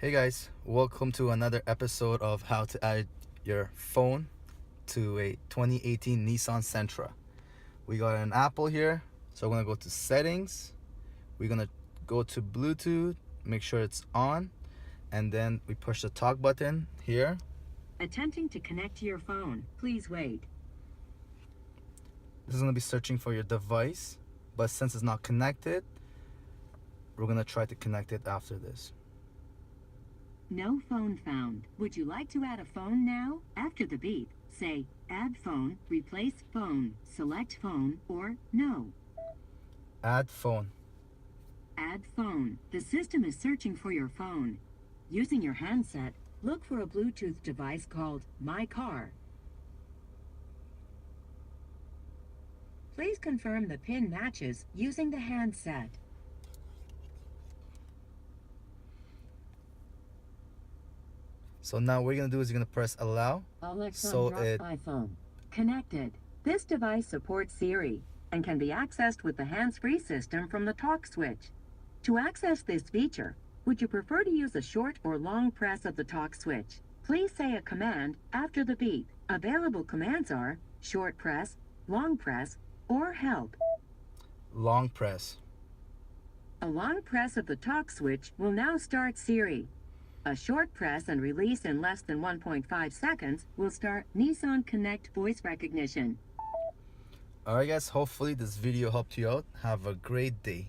Hey guys, welcome to another episode of how to add your phone to a 2018 Nissan Sentra. We got an Apple here, so we're gonna go to settings, we're gonna go to Bluetooth, make sure it's on, and then we push the talk button here. Attempting to connect to your phone. Please wait. This is gonna be searching for your device, but since it's not connected, we're gonna try to connect it after this. No phone found. Would you like to add a phone now? After the beep, say add phone, replace phone, select phone, or no. Add phone. Add phone. The system is searching for your phone. Using your handset, look for a Bluetooth device called My Car. Please confirm the PIN matches using the handset. So now what you're gonna do is you're gonna press allow. Alexa, So drop it iPhone. Connected. This device supports Siri and can be accessed with the hands-free system from the talk switch. To access this feature, would you prefer to use a short or long press of the talk switch? Please say a command after the beep. Available commands are short press, long press, or help. long press. A long press of the talk switch will now start Siri. A short press and release in less than 1.5 seconds will start Nissan Connect voice recognition. Alright guys, hopefully this video helped you out. Have a great day.